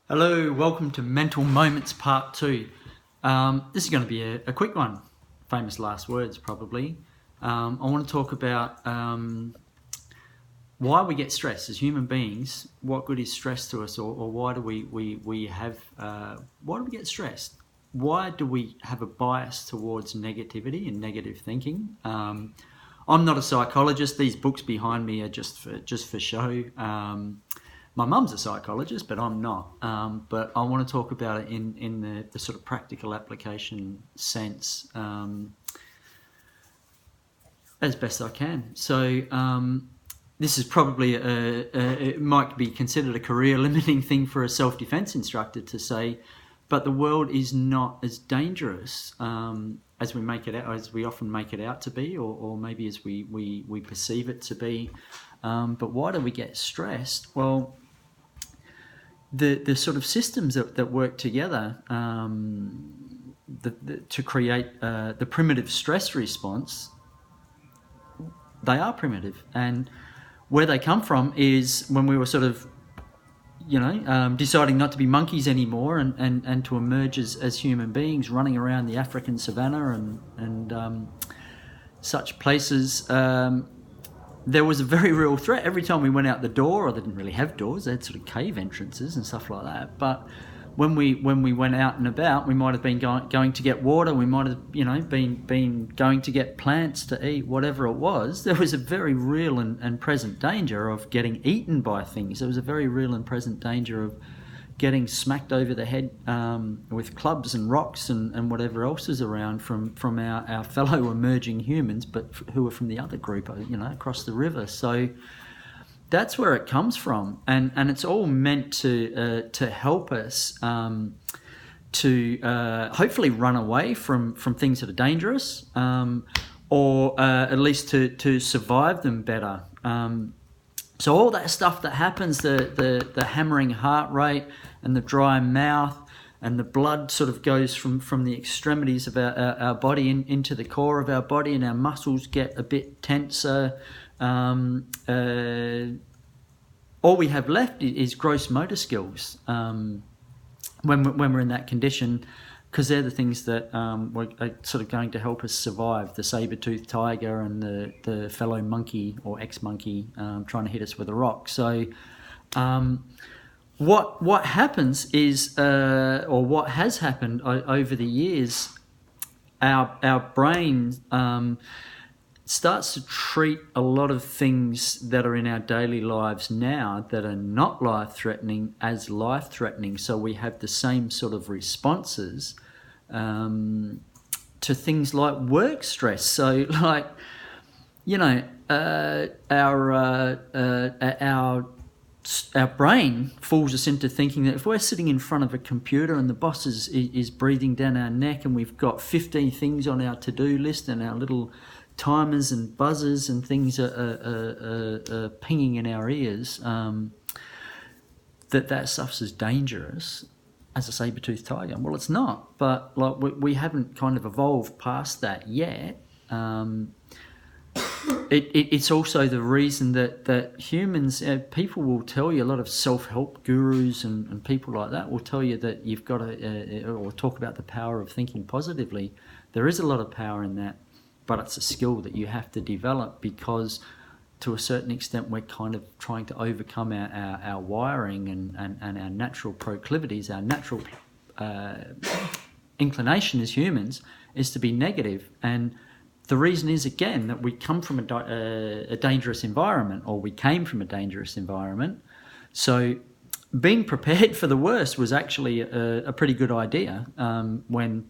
Hello, welcome to Mental Moments Part 2. This is going to be a quick one. Famous last words, probably. I want to talk about why we get stressed as human beings. What good is stress to us, or why do we have? Why do we get stressed? Why do we have a bias towards negativity and negative thinking? I'm not a psychologist. These books behind me are just for show. My mum's a psychologist, but I'm not. But I want to talk about it in the sort of practical application sense as best I can. So this is probably it might be considered a career-limiting thing for a self-defense instructor to say, but the world is not as dangerous as we make it out, as we often make it out to be, or maybe as we perceive it to be. But why do we get stressed? Well, the sort of systems that work together to create the primitive stress response, they are primitive. And where they come from is when we were sort of, deciding not to be monkeys anymore and to emerge as human beings running around the African savannah and such places. There was a very real threat every time we went out the door, or they didn't really have doors, they had sort of cave entrances and stuff like that. But when we went out and about, we might have been going to get water, we might have been going to get plants to eat, whatever it was. There was a very real and present danger of getting eaten by things. There was a very real and present danger of getting smacked over the head with clubs and rocks and whatever else is around from our fellow emerging humans, but who are from the other group, across the river. So that's where it comes from, and it's all meant to help us to hopefully run away from things that are dangerous, or at least to survive them better. So all that stuff that happens, the hammering heart rate and the dry mouth, and the blood sort of goes from the extremities of our body into the core of our body, and our muscles get a bit tenser. All we have left is gross motor skills when we're in that condition, because they're the things that are sort of going to help us survive the saber-toothed tiger and the fellow monkey or ex-monkey trying to hit us with a rock. So what happens is, or what has happened over the years, our brain starts to treat a lot of things that are in our daily lives now that are not life-threatening as life-threatening. So we have the same sort of responses to things like work stress. So, like, our brain fools us into thinking that if we're sitting in front of a computer and the boss is breathing down our neck, and we've got 15 things on our to-do list, and our little timers and buzzers and things are pinging in our ears, that stuff is dangerous as a saber-toothed tiger. Well, it's not, but like we haven't kind of evolved past that yet. It's also the reason that humans, people will tell you, a lot of self-help gurus and people like that will tell you that you've got to, or talk about the power of thinking positively. There is a lot of power in that, but it's a skill that you have to develop, because to a certain extent we're kind of trying to overcome our wiring and our natural proclivities. Our natural inclination as humans is to be negative, and the reason is, again, that we come from a dangerous environment, or we came from a dangerous environment. So being prepared for the worst was actually a pretty good idea when,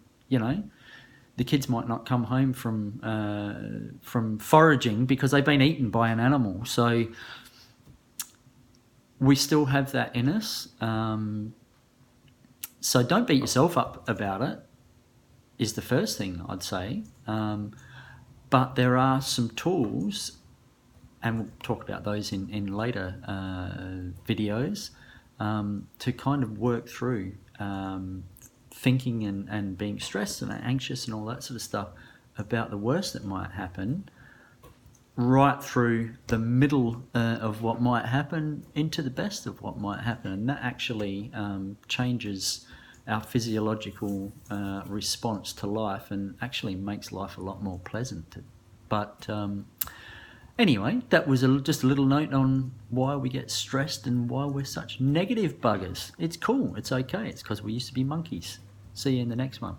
the kids might not come home from foraging because they've been eaten by an animal. So we still have that in us. So don't beat yourself up about it, is the first thing I'd say. But there are some tools, and we'll talk about those in later videos, to kind of work through thinking and being stressed and anxious and all that sort of stuff about the worst that might happen, right through the middle of what might happen into the best of what might happen, and that actually changes our physiological response to life and actually makes life a lot more pleasant. But anyway, that was just a little note on why we get stressed and why we're such negative buggers. It's cool, it's okay, it's because we used to be monkeys. See you in the next one.